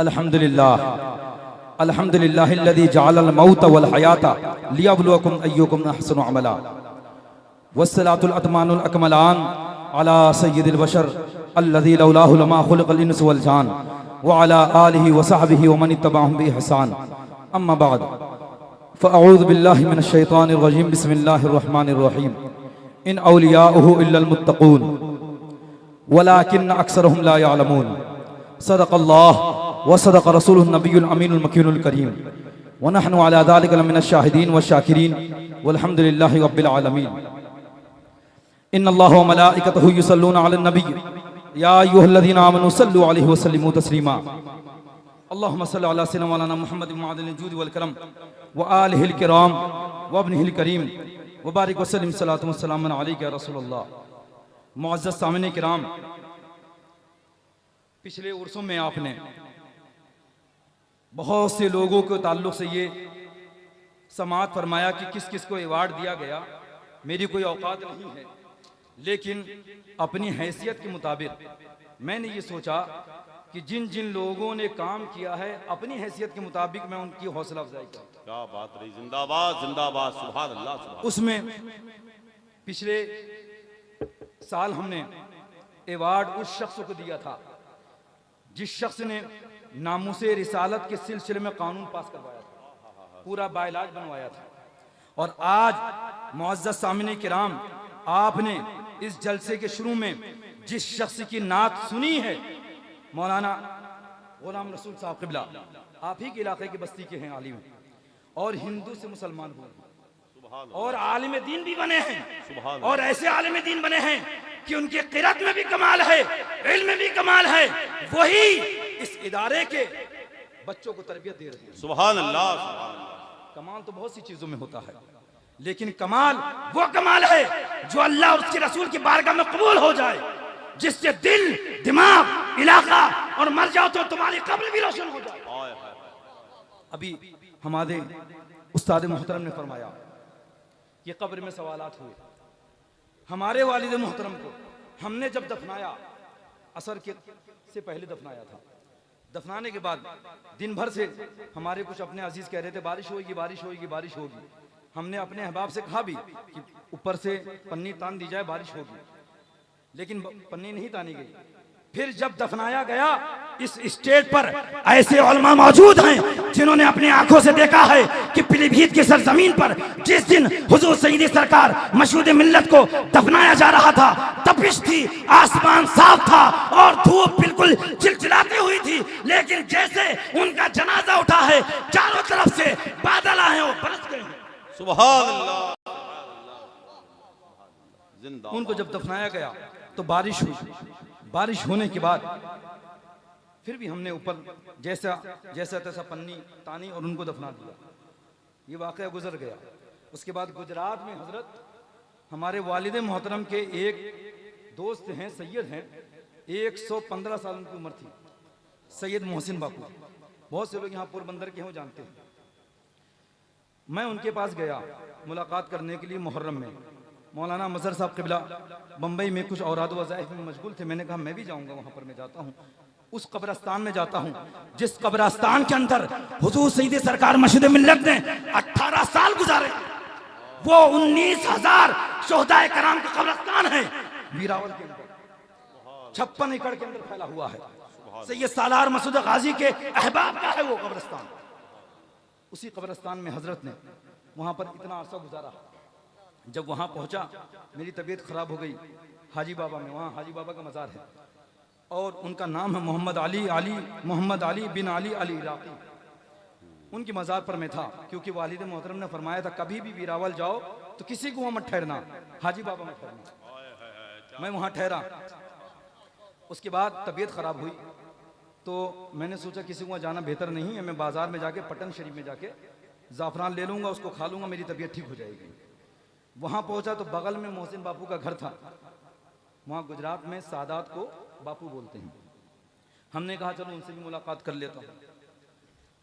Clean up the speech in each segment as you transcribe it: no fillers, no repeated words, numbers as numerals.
अल्हम्दुलिल्लाह अल्हम्दुलिल्लाहिल्लज़ी जअलल मौत वल हयाता लियब्लुवकुम अय्युकुम अहसनु अमला वस्सलातुल अतमानुल अकमलान अला सय्यिदिल बशर अल्लज़ी लौलाहु लमा खुलिक़ल इंसु वल जान व अला आलिहि व सहबिहि व मन इत्तबअहुम बि इहसान अम्मा बाद फ़अऊज़ु बिल्लाहि मिनश शैतानिर रजीम बिस्मिल्लाहिर रहमानिर रहीम इन औलियाउहु इल्लल मुत्तक़ून वलाकिन्न अक्सरहुम ला यअलमून सदक़ल्लाह व सदक़ रसूलुन नबियुल अमीनुल मकीनुल करीम व नहनु अला ज़ालिका लमिनश शाहिदीन व शाकिरीन वल्हम्दुलिल्लाहि रब्बिल आलमीन। इन्नल्लाह व मलाइकतहु युसल्लूना अलन नबी या अय्युहल्लज़ीना आमनू सल्लु अलैहि व सल्लिमू तस्लीमा। अल्लाहुम्मा सल्लि अला सय्यिदिना मौलाना मुहम्मद मुअद्दिलिल जूद वल करम व आलिहिल किराम व इब्निहिल करीम व बारिक व सल्लिम सलातु व सलामुन अलैका या रसूलल्लाह। मुअज़्ज़ज़ सामिईन किराम, पिछले उर्सों में आपने बहुत से लोगों के ताल्लुक से ये समाअत फरमाया कि किस किस को अवार्ड दिया गया। मेरी कोई औकात नहीं है, लेकिन अपनी हैसियत के मुताबिक मैंने ये सोचा कि जिन जिन लोगों ने काम किया है अपनी हैसियत के मुताबिक मैं उनकी हौसला अफजाई करूं। क्या बात रही, जिंदाबाद जिंदाबाद, सुभान अल्लाह सुभान। उसमें पिछले साल हमने अवार्ड उस शख्स को दिया था जिस शख्स ने नामुसे रिसालत के सिलसिले में कानून पास करवाया था, पूरा बाइलाज बनवाया था। और आज मुअज़्ज़ज़ सामिईन किराम, आपने इस जलसे के शुरू में जिस शख्स की नात सुनी है, मौलाना गुलाम रसूल साहब क़िबला, आप ही के इलाके की बस्ती के हैं आलिम, और हिंदू से मुसलमान हुए और आलिम दीन भी बने हैं। और ऐसे आलिम दीन बने हैं कि उनके क़िरात में भी कमाल है, इल्म में भी कमाल है। वही इस इदारे के बच्चों को तरबियत दे रहे हैं। सुभान अल्लाह। कमाल तो बहुत सी चीजों में होता है, लेकिन कमाल वो कमाल है जो अल्लाह और उसके रसूल की बारगाह में कबूल हो जाए, जिससे दिल, दिमाग, इलाका और मर जाओ तो तुम्हारी कब्र भी रोशन हो जाए। अभी हमारे उस्ताद मोहतरम ने फरमाया कि कब्र में सवालात हुए। हमारे वालिद मोहतरम को हमने जब दफनाया, असर के से पहले दफनाया था। दफनाने के बाद दिन भर से हमारे कुछ अपने अजीज कह रहे थे बारिश होगी बारिश होगी बारिश होगी। हमने अपने अहबाब से कहा भी कि ऊपर से पन्नी तान दी जाए, बारिश होगी, लेकिन पन्नी नहीं तानी गई। फिर जब दफनाया गया, इस स्टेज पर ऐसे उलमा मौजूद हैं जिन्होंने अपनी आंखों से देखा है कि पीलीभीत की सरजमीन पर जिस दिन हुजूर सईदी सरकार मशहूद मिल्लत को दफनाया जा रहा था, तपिश थी, आसमान साफ था और धूप बिल्कुल चिलचिलाती हुई थी। लेकिन जैसे उनका जनाजा उठा है, चारों तरफ से बादल आए और बरस गए। सुभान अल्लाह। उनको जब दफनाया गया तो बारिश हुई। बारिश होने के बाद फिर भी हमने ऊपर जैसा जैसा तैसा पन्नी तानी और उनको दफना दिया। ये वाक़या गुजर गया। उसके बाद गुजरात में हजरत हमारे वालिद मोहतरम के एक दोस्त हैं, सैयद हैं, 115 साल उनकी उम्र थी, सैयद मोहसिन बापू। बहुत से लोग यहाँ पोरबंदर के हैं, जानते हैं। मैं उनके पास गया मुलाकात करने के लिए मुहर्रम में। मौलाना मज़हर साहब क़िबला बम्बई में कुछ औराद वज़ाइफ में मशगूल थे। मैंने कहा मैं भी जाऊंगा वहां पर। मैं जाता हूं, उस कब्रस्तान में जाता हूं जिस कब्रस्तान के अंदर हुजूर सईदी सरकार मशहूद मिल्लत ने 18 साल गुजारे। वो 19,000 शोहदाए कराम का कब्रस्तान है वीरावल के अंदर, 56 एकड़ के अंदर फैला हुआ है। सैयद सालार मसूद गाजी के अहबाब का है वो कब्रस्तान। उसी कब्रस्तान में हजरत ने वहां पर इतना अरसा गुजारा। जब वहां पहुंचा, मेरी तबीयत खराब हो गई। हाजी बाबा में, वहां हाजी बाबा का मज़ार है और उनका नाम है मोहम्मद अली बिन अली अल इराकी। उनकी मज़ार पर मैं था, क्योंकि वालिद मोहतरम ने फरमाया था कभी भी वीरावल जाओ तो किसी को वहां मत ठहरना, हाजी बाबा में ठहरना। मैं वहां ठहरा। उसके बाद तबीयत खराब हुई तो मैंने सोचा किसी को वहां जाना बेहतर नहीं है। मैं बाजार में जाके पटन शरीफ में जाके ज़ाफ़रान ले लूंगा, उसको खा लूंगा, मेरी तबीयत ठीक हो जाएगी। वहां पहुंचा तो बगल में मोहसिन बापू का घर था। वहां गुजरात में सादात को बापू बोलते हैं। हमने कहा चलो उनसे भी मुलाकात कर लेता हूं।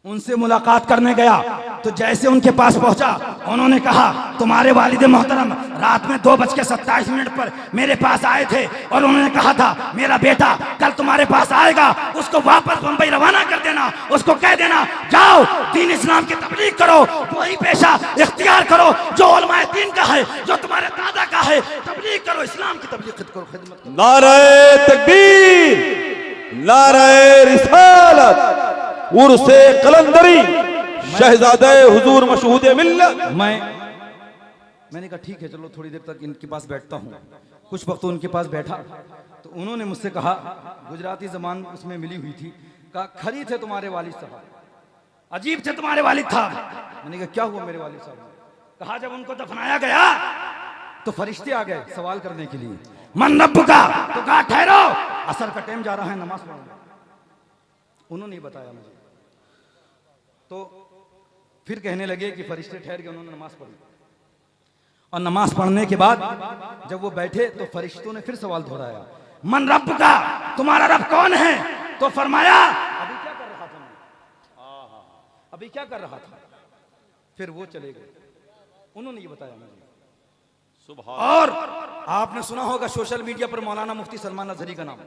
उनसे मुलाकात करने गया तो जैसे उनके पास पहुंचा, उन्होंने कहा तुम्हारे वालिद मोहतरम रात में 2:27 पर मेरे पास आए थे और उन्होंने कहा था मेरा बेटा कल तुम्हारे पास आएगा, उसको वापस बंबई रवाना कर देना, उसको कह देना जाओ दीन इस्लाम की तबलीग करो, वही पेशा इख्तियार करो जो उलमाए दीन का है, जो तुम्हारे दादा का है, तबलीग करो, इस्लाम की तबलीग करो, खिदमत करो। नारे तकबीर, नारे रिसालत, उर्से कलंदरी, शहजादे हुजूर मशहूद मिल्लत। मैंने कहा ठीक है चलो थोड़ी देर तक इनके पास बैठता हूँ। कुछ वक्त तो उनके पास बैठा तो उन्होंने मुझसे कहा, गुजराती जबान उसमें मिली हुई थी, कहा खरी थे तुम्हारे वालिद साहब, अजीब थे तुम्हारे वालिद साहब। मैंने कहा क्या हुआ मेरे वालिद साहब? कहा जब उनको दफनाया गया तो फरिश्ते आ गए सवाल करने के लिए, मन रब्बु का, तो कहा ठहरो असर का टाइम जा रहा है, नमाज पढ़ो। उन्होंने ही बताया मुझे। तो फिर कहने लगे कि फरिश्ते ठहर गए, उन्होंने नमाज पढ़ी और नमाज पढ़ने के बाद जब वो बैठे तो फरिश्तों ने फिर सवाल दोहराया, मन रब का, तुम्हारा रब कौन है? तो फरमाया अभी क्या कर रहा था मैं, अभी क्या कर रहा था। फिर वो चले गए, उन्होंने ये बताया मुझे। और आपने सुना होगा सोशल मीडिया पर मौलाना मुफ्ती सलमान अजहरी का नाम,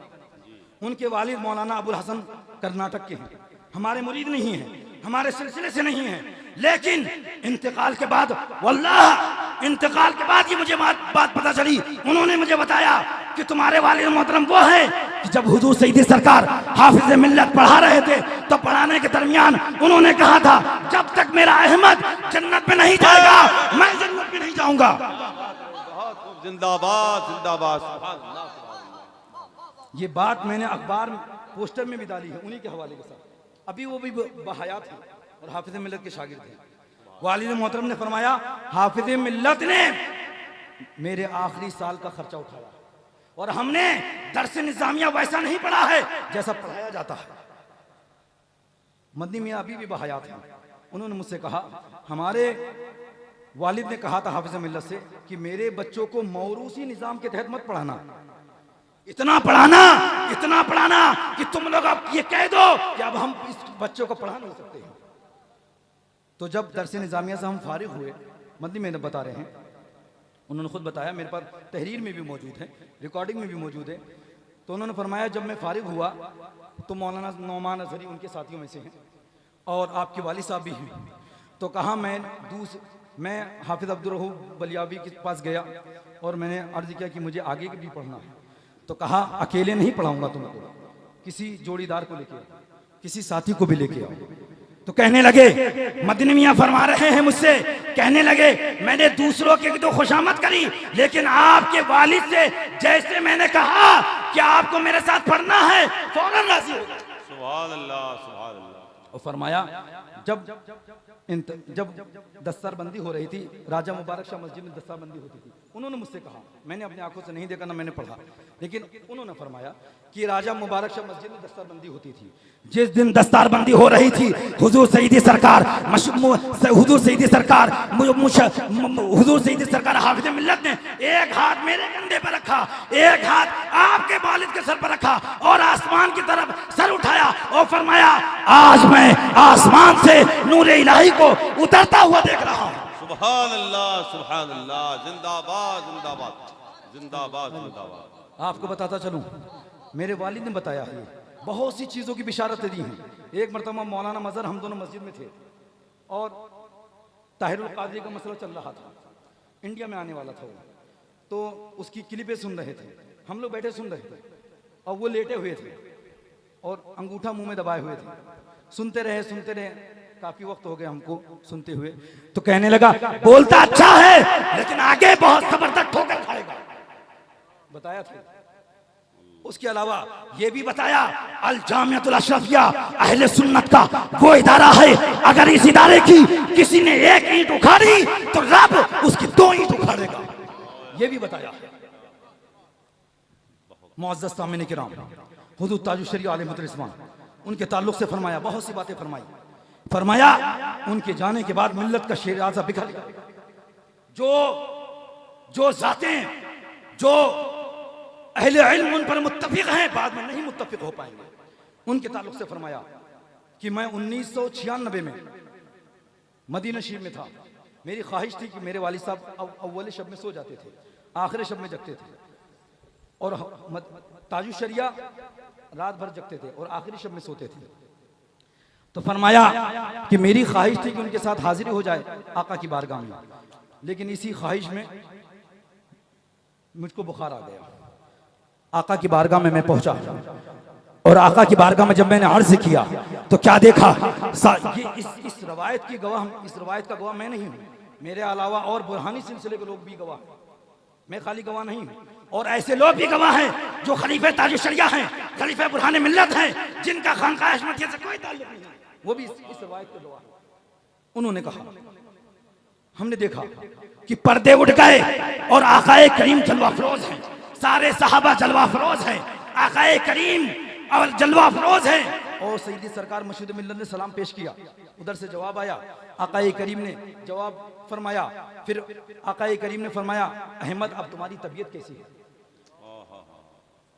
उनके वालिद मौलाना अबुल हसन कर्नाटक के हैं, हमारे मुरीद नहीं हैं, हमारे सिलसिले से नहीं हैं, लेकिन इंतकाल के बाद वल्लाह इंतकाल के बाद ये मुझे बात पता चली। उन्होंने मुझे बताया कि तुम्हारे वालिद मोहतरम वो है कि जब हुजूर सईदी सरकार हाफिज मिल्लत पढ़ा रहे थे तो पढ़ाने के दरमियान उन्होंने कहा था जब तक मेरा अहमद जन्नत में नहीं जाएगा मैं जन्नत में नहीं जाऊंगा। जिंदाबाद जिंदाबाद। ये बात मैंने अखबार पोस्टर में भी डाली है उन्हीं के हवाले के साथ। अभी वो भी बहयात हैं और हाफिज मिल्लत के शागिर्द हैं। वालिद मोहतरम ने फरमाया हाफिज मिल्लत ने मेरे आखिरी साल का खर्चा उठाया और हमने दर्स निजामिया वैसा नहीं पढ़ा है जैसा पढ़ाया जाता है। मदनी मियां अभी भी बहयात हैं। उन्होंने मुझसे कहा हमारे वालिद ने कहा था हाफिज मिल्लत से कि मेरे बच्चों को मौरूसी निजाम के तहत मत पढ़ाना, इतना पढ़ाना कि तुम लोग अब ये कह दो कि अब हम इस बच्चों को पढ़ा नहीं सकते हैं। तो जब दरस निजामिया से हम फारिग हुए, मदनी में बता रहे हैं, उन्होंने खुद बताया, मेरे पास तहरीर में भी मौजूद है, रिकॉर्डिंग में भी मौजूद है। तो उन्होंने फरमाया जब मैं फारिग हुआ तो मौलाना नौमान अजहरी उनके साथियों में से हैं और आपके वालिद साहब भी हैं। तो कहा मैं हाफिज अब्दुल रहूफ बलियावी के पास गया और मैंने अर्ज किया कि मुझे आगे भी पढ़ना है। तो कहा अकेले नहीं पढ़ाऊंगा तुमको, किसी जोड़ीदार को लेके आओ, किसी साथी को भी लेके आओ। तो कहने लगे, मदनी मियां फरमा रहे हैं मुझसे, कहने लगे मैंने दूसरों की तो खुशामद करी लेकिन आपके वालिद से जैसे मैंने कहा कि आपको मेरे साथ पढ़ना है फौरन राजी हो गए। सुभान अल्लाह सुभान अल्लाह। और फरमाया जब दस्तरबंदी हो रही थी, राजा मुबारक शाह मस्जिद में दस्तरबंदी होती थी, उन्होंने मुझसे कहा, मैंने अपनी आंखों से नहीं देखा ना मैंने पढ़ा, लेकिन उन्होंने फरमाया कि राजा मुबारक शाह मस्जिद में दस्तरबंदी होती थी। जिस दिन दस्तरबंदी हो रही थी हुजूर सईदी सरकार हाफिज मिल्लत ने एक हाथ मेरे कंधे पर रखा, एक हाथ आपके वालिद के सर पर रखा और आसमान की तरफ सर उठाया और फरमाया आज मैं आसमान से नूर इलाही को उतरता हुआ देख रहा हूं। सुभान अल्लाह जिंदाबाद जिंदाबाद जिंदाबाद जिंदाबाद। आपको बताता चलूं, मेरे वालिद ने बताया है, बहुत सी चीज़ों की बिशारतें दी हैं। एक मरतबा मौलाना मजहर हम दोनों मस्जिद में थे और ताहिरुल कादरी का मसला चल रहा था, इंडिया में आने वाला था वो, तो उसकी क्लिपें सुन रहे थे, हम लोग बैठे सुन रहे थे और वो लेटे हुए थे और अंगूठा मुंह में दबाए हुए थे। सुनते रहे, काफी वक्त हो गया हमको सुनते हुए। तो कहने लगा बोलता अच्छा है लेकिन आगे बहुत जबरदस्त ठोकर खाएगा, बताया था। उसके अलावा ये भी बताया अल जामियातुल अशरफिया अहले सुन्नत का वो इदारा है, अगर इस इदारे की किसी ने एक ईंट उखाड़ी तो रब उसकी 2 ईंट उखाड़ेगा, ये भी बताया। मुअज़्ज़ज़ सामिन किराम, हुज़ूर ताजुश शरीअह आले मुतरिस्मान उनके ताल्लुक से फरमाया, बहुत सी बातें फरमाया उनके जाने के बाद मिल्लत का शेर आज़ा बिखर गया। जो जातें जो अहले इल्म उन पर मुत्तफिक हैं बाद में नहीं मुत्तफिक हो पाएंगे। उनके ताल्लुक से फरमाया कि मैं 1996 में मदीना शरीफ में था। मेरी ख्वाहिश थी कि मेरे वालिद साहब अव्वल शब में सो जाते थे, आखिर शब में जगते थे, और ताजुश शरिया रात भर जगते थे और आखिरी शब में सोते थे। तो फरमाया कि मेरी ख्वाहिश थी कि उनके साथ हाजिरी हो जाए आका की बारगाह में, लेकिन इसी ख्वाहिश में मुझको बुखार आ गया। आका की बारगाह में मैं पहुंचा और आका की बारगाह में जब मैंने अर्ज किया तो क्या देखा, ये इस रवायत की गवाह, इस रवायत का गवाह मैं नहीं हूँ, मेरे अलावा और बुरहानी सिलसिले के लोग भी गवाह हैं, मैं खाली गवाह नहीं हूँ। और ऐसे लोग भी गवाह हैं जो खलीफे ताजुश शरिया हैं, खलीफे बुरहान मिल्लत हैं, जिनका खानकाह अहमदिया से कोई ताल्लुक नहीं है, वो भी इस रवायत के गवाह हैं। उन्होंने कहा, हमने देखा कि पर्दे उठ गए और आकाए करीम जलवा फरोज हैं, सारे सहाबा जलवा फरोज हैं, आकाए करीम और जलवा फरोज है। और सईदी सरकार मशहूद मिल्लत ने सलाम पेश किया, उधर से जवाब आया, आकाए करीम ने जवाब फरमाया, फिर आकाए करीम ने फरमाया, अहमद अब तुम्हारी तबीयत कैसी है?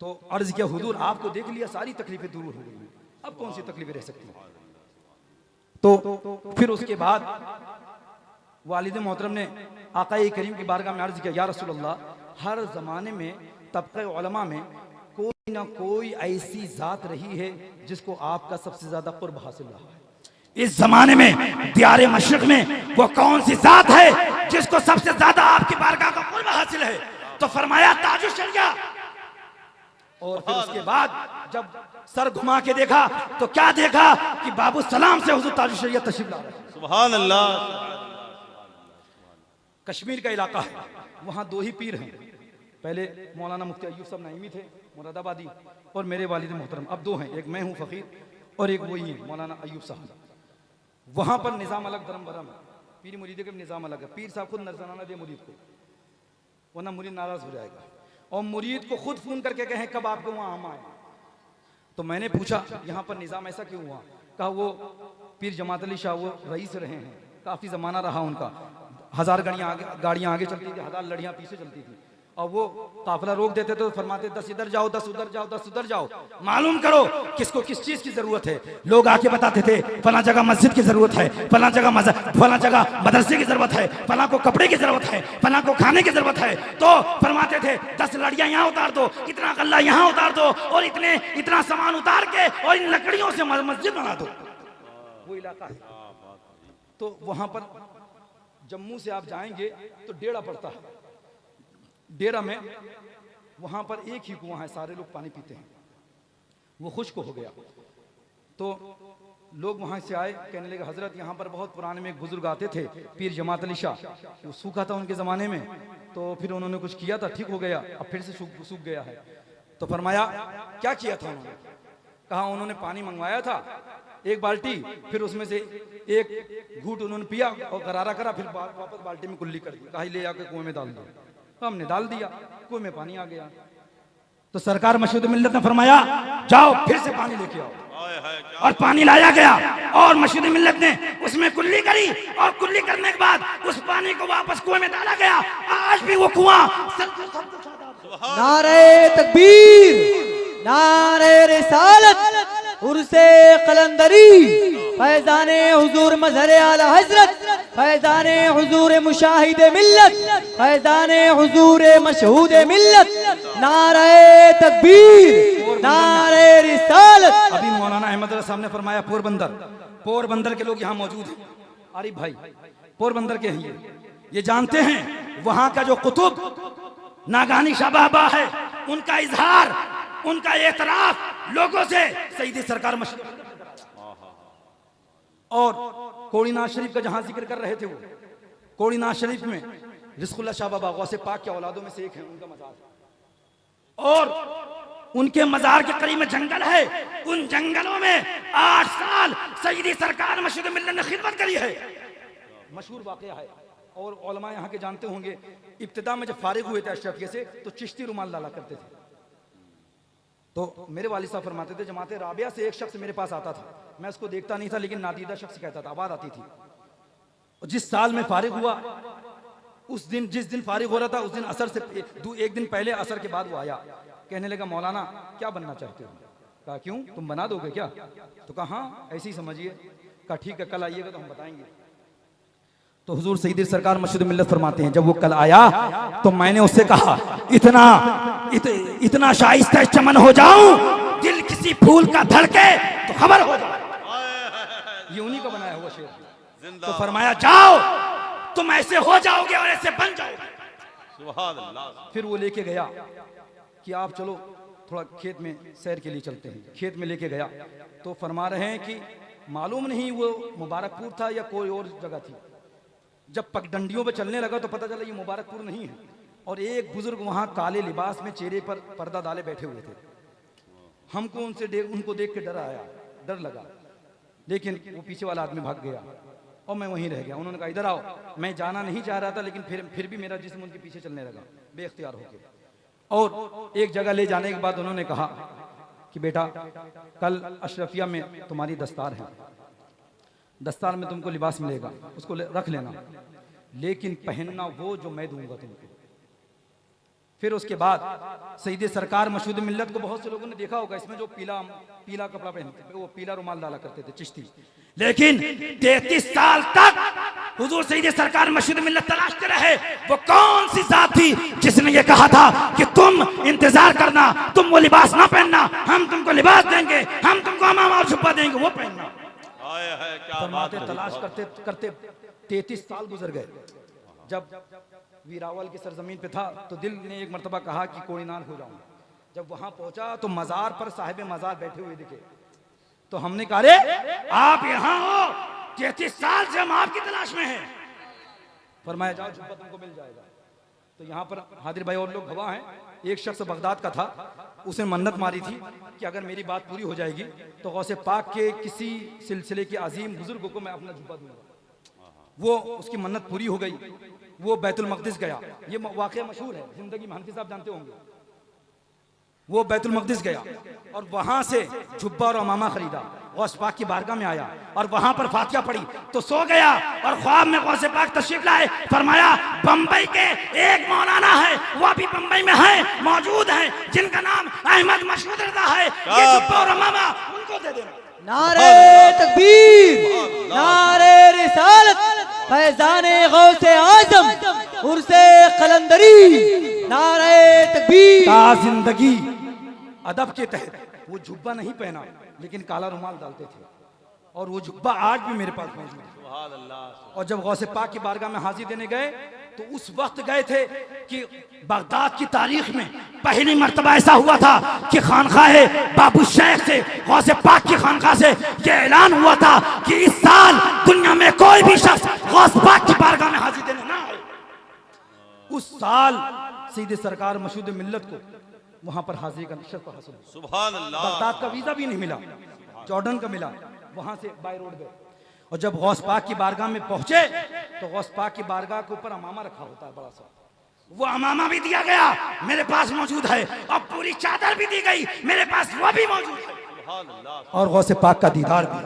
तो अर्ज किया, हुजूर आपको देख लिया, सारी तकलीफें दूर हो गई, अब कौन सी तकलीफें रह सकती हैं? तो फिर उसके बाद वालिद मोहतरम ने आकाए करीम की बारगाह में अर्ज किया, या रसूल अल्लाह, हर जमाने में तबक़े उलमा में कोई ना कोई ऐसी जात रही है जिसको आपका सबसे ज्यादा कुर्ब हासिल रहा है। इस जमाने में दियारे मशरिक में वो कौन सी जात है जिसको सबसे ज्यादा आपकी बारगाह का कुर्ब हासिल है? तो फरमाया ताजुश शरिया। और फिर उसके बाद जब सर घुमा के देखा तो क्या देखा कि बाबू सलाम से हुजूर ताजुश शरिया तशरीफ ला रहे हैं। सुभान अल्लाह। कश्मीर का इलाका है, वहां दो ही पीर हैं, पहले मौलाना मुफ्ती अय्यूब साहब नईमी थे मुरादाबादी, और मेरे वालिद मोहतरम, अब दो हैं, एक मैं हूँ फ़कीर और एक वही है मौलाना अय्यूब साहब। वहाँ पर निज़ाम अलग धर्म भरम है, पीर मुरीद का निज़ाम अलग है। पीर साहब खुद नजराना दे मुरीद को, वरना मुरीद नाराज़ हो जाएगा, और मुरीद को खुद फ़ोन करके कहें कब आपको वहाँ हम आए। तो मैंने पूछा यहाँ पर निज़ाम ऐसा क्यों हुआ? कहा वो पीर जमात अली शाह वो रईस रहे हैं, काफ़ी ज़माना रहा उनका, 1000 गाड़ियाँ आगे चलती थी, 1000 लड़ियाँ पीछे चलती थी, और वो काफिला रोक देते तो फरमाते 10 इधर जाओ, 10 उधर जाओ, 10 उधर जाओ, मालूम करो किसको किस चीज की जरूरत है। लोग आके बताते थे फला जगह मस्जिद की जरूरत है, फला जगह मदरसे की जरूरत है, फला को कपड़े की जरूरत है, फला को खाने की जरूरत है। तो फरमाते थे 10 लड़ियां यहाँ उतार दो, इतना गल्ला यहाँ उतार दो, और इतना सामान उतार के और इन लकड़ियों से मस्जिद बना दो। वो इलाका है। तो वहां पर जम्मू से आप जाएंगे तो डेरा पड़ता है, डेरा में वहां पर एक ही कुआं है, सारे लोग पानी पीते हैं, वो खुश्क हो गया। तो लोग वहां से आए, कहने लगे हजरत यहाँ पर बहुत पुराने में एक बुजुर्ग आते थे पीर जमात अली शाह, वो सूखा था उनके ज़माने में, तो फिर उन्होंने कुछ किया था, ठीक हो गया, अब फिर से सूख गया है। तो फरमाया क्या किया था उन्होंने? कहा उन्होंने पानी मंगवाया था 1 बाल्टी, फिर उसमें से 1 घूंट उन्होंने पिया और गरारा करा, फिर वापस बाल्टी में कुल्ली कर दी, कहा ले आके कुएं में डाल दो। तो हमने डाल दिया, कुएं में पानी आ गया। तो सरकार मशहूद मिल्लत ने फरमाया जाओ फिर से पानी लेके आओ, और पानी लाया गया, और मशहूद मिल्लत ने उसमें कुल्ली करी, और कुल्ली करने के बाद उस पानी को वापस कुएं में डाला गया। आज भी वो कुआं नारे तकबीर, नारे रिसालत, उर्से कलंदरी, फैजाने हुजूर मजहरे आला हजरत, फैजाने हुजूर मुशाहिद मिल्लत, फैजाने हुजूर मशहूद मिल्लत, नारे तकबीर, नारे रिसालत। अभी मौलाना अहमद साहब ने फरमाया पोरबंदर के लोग यहाँ मौजूद हैं। आरिफ भाई पोरबंदर के हैं, ये जानते हैं वहां का जो कुतुब नागानी शाह बाबा है, उनका इजहार, उनका एतराफ लोगों से सईदी सरकार मशहूर। और कोड़ीनाथ शरीफ का जहां जिक्र कर रहे थे, वो कोड़ीनाथ शरीफ में रिज़्क़ुल्लाह शाह बाबा गौसे पाक के औलादों में से एक है, उनका मज़ार, और उनके मज़ार के करीब में जंगल है। उन जंगलों में 8 साल सईदी सरकार मशहूर मिल्लत ने खिदमत करी है, मशहूर वाक़या है। और उलमा यहाँ के जानते होंगे, इब्तिदा में जब फारिग हुए थे अशरफिया से तो चिश्ती रुमाल डाला करते थे। तो मेरे वालिद साहब फरमाते थे जमाते राबिया से एक शख्स मेरे पास आता था, मैं उसको देखता नहीं था लेकिन नादीदा शख्स कहता था, आवाज आती थी। और जिस साल में फारिग हुआ, उस दिन जिस दिन फारिग हो रहा था, उस दिन असर से एक दिन पहले असर के बाद वो आया, कहने लगा मौलाना क्या बनना चाहते हो? कहा क्यों, तुम बना दोगे क्या? तो कहा हाँ ऐसे ही समझिए। कहा ठीक है, कल आइएगा तो हम बताएंगे। तो हुजूर सईदी सरकार मशहूर मिल्लत फरमाते हैं, जब वो कल आया तो मैंने उससे कहा इतना शाइस्ता चमन हो जाऊं, दिल किसी फूल का धड़के तो खबर हो जाए। ये उन्हीं का बनाया हुआ शेर। तो फरमाया जाओ, तुम ऐसे हो जाओगे और ऐसे बन जाओगे। सुभान अल्लाह। फिर वो लेके गया कि आप चलो थोड़ा खेत में सैर के लिए चलते हैं। खेत में लेके गया तो फरमा रहे हैं कि मालूम नहीं वो मुबारकपुर था या कोई और जगह थी। जब पगडंडियों पे चलने लगा तो पता चला ये मुबारकपुर नहीं है। और एक बुजुर्ग वहां काले लिबास में चेहरे पर पर्दा डाले बैठे हुए थे। हमको उनको देख के डर लगा, लेकिन वो पीछे वाला आदमी भाग गया और मैं वहीं रह गया। उन्होंने कहा इधर आओ। मैं जाना नहीं चाह रहा था, लेकिन फिर भी मेरा जिस्म उनके पीछे चलने लगा बेख्तियार होकर। और एक जगह ले जाने के बाद उन्होंने कहा कि बेटा कल अशरफिया में तुम्हारी दस्तार है, दस्तार में तुमको लिबास मिलेगा, उसको रख लेना, लेकिन पहनना वो जो मैं दूंगा तुमको। फिर उसके बाद सईद सरकार मशहूद मिल्लत को बहुत से लोगों ने देखा होगा, इसमें जो पीला कपड़ा पहनते थे, वो पीला रुमाल डाला करते थे चिश्ती। लेकिन 33 साल तक हुजूर सईद सरकार मशहूद मिल्लत तलाशते रहे वो कौन सी जात थी जिसने ये कहा था कि तुम इंतजार करना, तुम वो लिबास ना पहनना, हम तुमको लिबास देंगे, हम तुमको अमामा और छुपा देंगे, वो पहनना। फरमाते तलाश करते करते 33 साल गुजर गए। जब वीरावल की सरजमीन पे था तो दिल ने एक मर्तबा कहा कि कोई नाल हो जाऊं। जब वहां पहुंचा तो मजार पर साहिब मजार बैठे हुए दिखे। तो हमने कहा अरे आप यहाँ हो, 33 साल से हम आपकी तलाश में हैं। फरमाया जाओ जुब्बा तुमको मिल जाएगा। तो यहाँ पर हादिर भाई और लोग गवाह हैं। एक शख्स बगदाद का था, उसने मन्नत मारी थी कि अगर मेरी बात पूरी हो जाएगी तो गौसे पाक के किसी सिलसिले के अजीम बुजुर्ग को मैं अपना जुब्बा दूंगा। वो उसकी मन्नत पूरी हो गई। वो बैतुल मक़दिस गया। ये वाक़या मशहूर है, जिंदगी में हनफी साहब जानते होंगे। वो बैतुल मक़दिस गया और वहां से जुब्बा और अमामा खरीदा, गौस पाक की बारगाह में आया और वहां पर फातिहा पढ़ी तो सो गया। और ख्वाब में गौसे पाक तशरीफ लाए, फरमाया बंबई के एक मौलाना है, वो अभी बंबई में है, मौजूद है, जिनका नाम अहमद मशहूद रज़ा है, ये जुब्बा और अमामा उनको दे देना। नारे तकबीर, नारे रिसालत, फैज़ाने गौसे आज़म, उर्से कलंदरी, नारे तकबीर। ता जिंदगी अदब के तहत वो जुब्बा नहीं पहना, लेकिन काला रुमाल डालते थे और वो जुब्बा आज भी मेरे पास मौजूद है। और जब गौसे पाक की बारगाह में हाजिर देने गए तो उस वक्त गए थे कि बगदाद की तारीख में पहली मर्तबा ऐसा हुआ था कि खानखाहे बाबू शेख से, गौसे पाक की खानखा से ये ऐलान हुआ था कि इस साल दुनिया में कोई भी शख्स गौस पाक की बारगाह में हाजिर देने ना आए। उस साल सीधे सरकार मशहूद मिल्लत को वहां पर हाजिरी का शर्फ हासिल हुआ। सुभान अल्लाह। बगदाद का वीजा भी नहीं मिला, जॉर्डन का मिला। वहां से बाय रोड गए और जब गौस पाक की बारगाह में पहुंचे तो गौस पाक की बारगाह के ऊपर अमामा रखा होता है बड़ा सा, वो अमामा भी दिया गया, मेरे पास मौजूद है, और पूरी चादर भी दी गई, मेरे पास वो भी मौजूद है, और गौसे पाक का दीदार भी।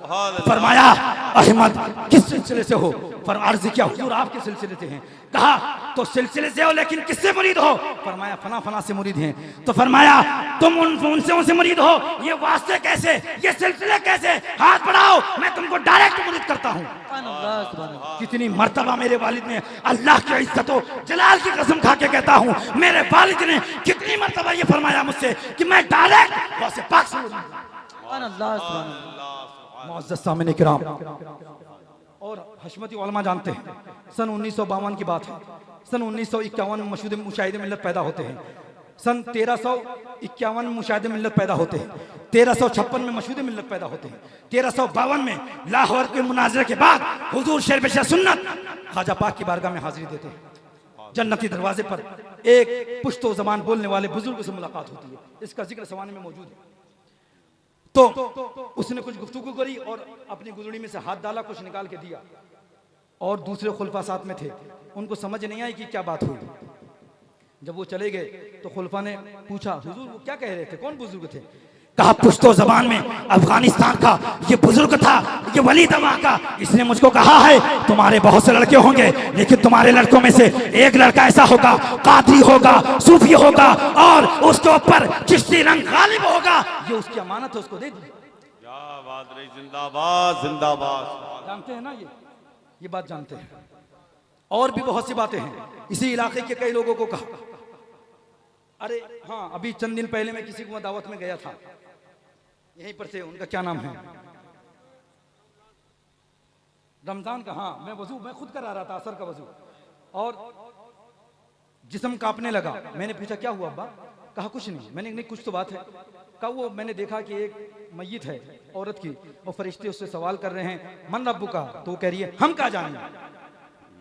फरमाया अहमद किस सिलसिले से हो? अर्ज़ किया हुजूर आपके सिलसिले से हैं। कहा तो सिलसिले से हो, लेकिन किससे मुरीद हो? फरमाया फला फला से मुरीद हैं। तो फरमाया तुम उनसे मुरीद हो, ये वास्ते कैसे, ये सिलसिले कैसे? हाथ बढ़ाओ, मैं तुमको डायरेक्ट मुरीद करता हूँ। कितनी मर्तबा मेरे वालिद ने, अल्लाह की इज्जत हो जलाल की कसम खा के कहता हूँ, मेरे वालिद ने कितनी मर्तबा ये फरमाया मुझसे कि मैं डायरेक्ट गौसे पाक से मुरीद हूँ। मुअज़्ज़ज़ सामिन किराम और हशमती उलमा जानते हैं, सन 1952 की बात है। सन 1951 में मशहूद मुशाहिद मिल्लत पैदा होते हैं। सन 1351 में मुशाहिद मिल्लत पैदा होते हैं। 1356 में मशहूद मिल्लत पैदा होते हैं। 1352 में लाहौर के मुनाज़रे के बाद हुजूर शेर सुन्नत ख्वाजा पाक की बारगाह में हाजिरी देते हैं। जन्नती दरवाजे पर एक पुश्तो ज़बान बोलने वाले बुजुर्ग से मुलाकात होती है, इसका जिक्र सवाने में मौजूद है। तो उसने कुछ गुफ्तगू करी और अपनी गुदड़ी में से हाथ डाला, कुछ निकाल के दिया, और दूसरे खुलफा साथ में थे, उनको समझ नहीं आई कि क्या बात हुई। जब वो चले गए तो खुलफा ने पूछा हुजूर वो क्या कह रहे थे, कौन बुजुर्ग थे? कहा पुश्तो जबान में अफगानिस्तान का ये बुजुर्ग था, ये वली दमा का, इसने मुझको कहा है तुम्हारे बहुत से लड़के होंगे लेकिन तुम्हारे लड़कों में से एक लड़का ऐसा होगा, कादरी होगा, सूफी होगा और उसके ऊपर चिश्ती रंग गालिब होगा। ये उसकी अमानत है, उसको दे दी। क्या बात रही, जिंदाबाद जिंदाबाद। जानते हैं ना ये बात जानते हैं। और भी बहुत सी बातें हैं। इसी इलाके के कई लोगों को कहा, अरे हाँ, अभी चंद दिन पहले मैं किसी को दावत में गया था, यहीं पर से, उनका क्या नाम है, रमजान का, हाँ, मैं खुद करा रहा था असर का वजू, और जिस्म कांपने लगा। मैंने पूछा क्या हुआ अब्बा? कहा कुछ नहीं। मैंने नहीं, कुछ तो बात है। कहा वो मैंने देखा कि एक मय्यत है औरत की, और फरिश्ते उससे सवाल कर रहे हैं मन रब्बु का, तो वो कह रही है हम क्या जानें,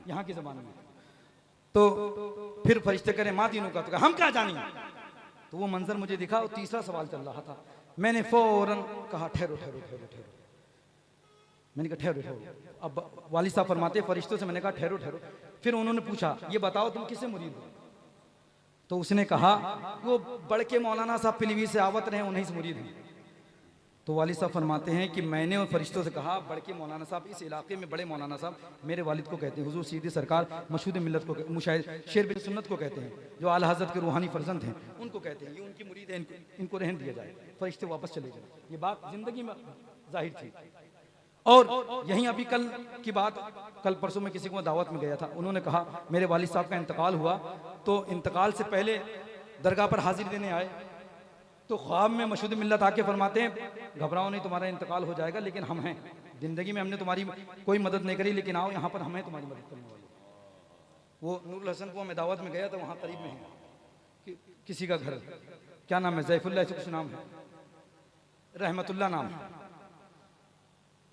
यहाँ के जमाने में। तो फिर फरिश्ते कह रहे माँ दीनों का, तो कहा हम क्या जानें। तो वो मंजर मुझे दिखा और तीसरा सवाल चल रहा था। मैंने फौरन कहा ठहरो ठहरो ठहरो ठहरो। मैंने कहा ठहरो ठहरो। अब वाली साहब फरमाते फरिश्तों से, मैंने कहा ठहरो ठहरो। फिर उन्होंने पूछा ये बताओ तुम किससे मुरीद हो? तो उसने कहा वो बड़के मौलाना साहब पिलीवी से आवत रहे, उन्हीं से मुरीद हैं। तो वाली साहब फरमाते हैं कि मैंने उन फरिश्तों से कहा बड़के मौलाना साहब, इस इलाके में बड़े मौलाना साहब मेरे वालिद को कहते हैं, हुजूर सीधी सरकार मशहूद मिल्लत को, मुशाहिद शेर बिन सुन्नत को कहते हैं, जो आला हज़रत के रूहानी फर्जंद हैं, उनको कहते हैं। ये उनकी मुरीद है, इनको रहन दिया जाए, फरिश्ते वापस चले जाए। ये बात जिंदगी में जाहिर थी। और यहीं अभी कल की बात, कल परसों में किसी को दावत में गया था, उन्होंने कहा मेरे वालिद साहब का इंतकाल हुआ, तो इंतकाल से पहले दरगाह पर हाजिर देने आए, तो ख्वाब में मशहूद मिल्लत आके फरमाते हैं घबराओ नहीं, तुम्हारा इंतकाल हो जाएगा, लेकिन हम हैं, जिंदगी में हमने तुम्हारी कोई मदद नहीं करी, लेकिन आओ यहाँ पर हम हैं तुम्हारी मदद करने वाले। वो नूरुल हसन को मैं दावत में गया था, वहाँ करीब में है किसी का घर, क्या नाम है, जैफुल्लाह ऐसे कुछ नाम है, रहमतुल्लाह नाम है,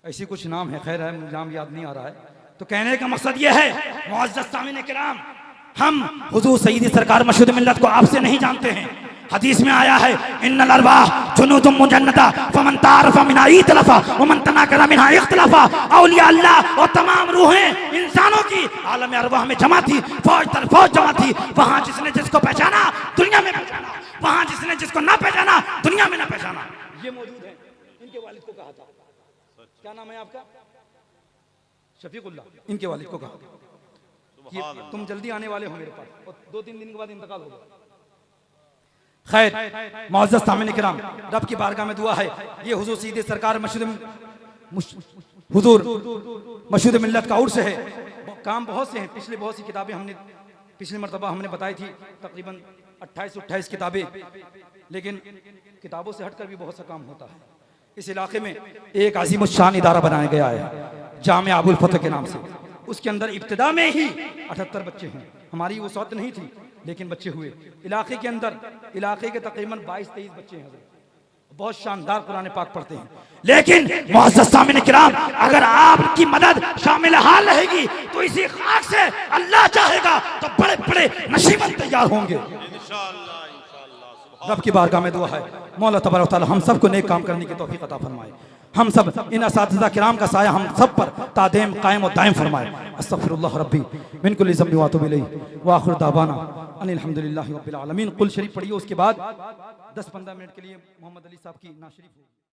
ऐसी कुछ नाम है, खैर है, नाम याद नहीं आ रहा है। तो कहने का मकसद ये है मुअज़्ज़ज़ सामीन किराम, हम हुजूर सय्यदी सरकार मशहूद मिल्लत को आपसे नहीं जानते हैं। हदीस में आया है इन्नल अरवाह जुनूदुम मुजन्नदा फमन तारफा मिनहा इतलफा वमन तनाकरा मिनहा इख्तलफा। औलिया अल्लाह और तमाम रूहें इंसानों की आलम अरवाह में जमा थी, फौज दर फौज जमा थी। वहां जिसने जिसको पहचाना दुनिया में पहचाना, वहां जिसने जिसको ना पहचाना दुनिया में ना पहचाना। ये मौजूद है। इनके वालिद को कहा था, क्या नाम है आपका? शफीकुल्लाह। इनके वालिद को कहा कि तुम जल्दी आने वाले हो मेरे पास, और 2-3 दिन के बाद इंतकाल होगा। खैर मुअज़्ज़ज़ सामीन किराम, रब की बारगाह में दुआ है, ये हुजूर सीधे सरकार हुजूर मशहूद मिल्लत का उर्स है। काम बहुत से हैं, पिछले बहुत सी किताबें हमने पिछली मरतबा हमने बताई थी, तकरीबन 28-28 किताबें, लेकिन किताबों से हटकर भी बहुत सा काम होता है। इस इलाके में एक अजीम शान इदारा बनाया गया है जामिया अबुल फतह के नाम से। उसके अंदर इब्तिदा में ही 78 बच्चे हैं। हमारी वो सौत नहीं थी, लेकिन बच्चे हुए। इलाके के अंदर इलाके के तकरीबन 22-23 बच्चे हैं, बहुत शानदार कुरान पाक पढ़ते हैं। लेकिन मुअज़्ज़ज़ सामीन किराम, अगर आपकी मदद शामिल हाल रहेगी तो इसी खाक से अल्लाह चाहेगा तो बड़े बड़े नशीबन तैयार होंगे इंशाअल्लाह इंशाअल्लाह। रब की बारगाह में दुआ है मौला तबारक व तआला हम सबको नेक काम करने की तौफीक अता फरमाए। हम सब इन असातिज़ा किराम का साया हम सब पर तादेम कायम और दायम फरमाए। अस्तगफिरुल्लाह रब्बी मिन कुल्लि ज़ंबि व अतूबु इलैहि व आखिरु दावाना अनिल हम्दुलिल्लाहि रब्बिल आलमीन। कुल शरीफ पढ़िए, उसके बाद 10-15 मिनट के लिए मोहम्मद अली साहब की नाशरीफ होगी।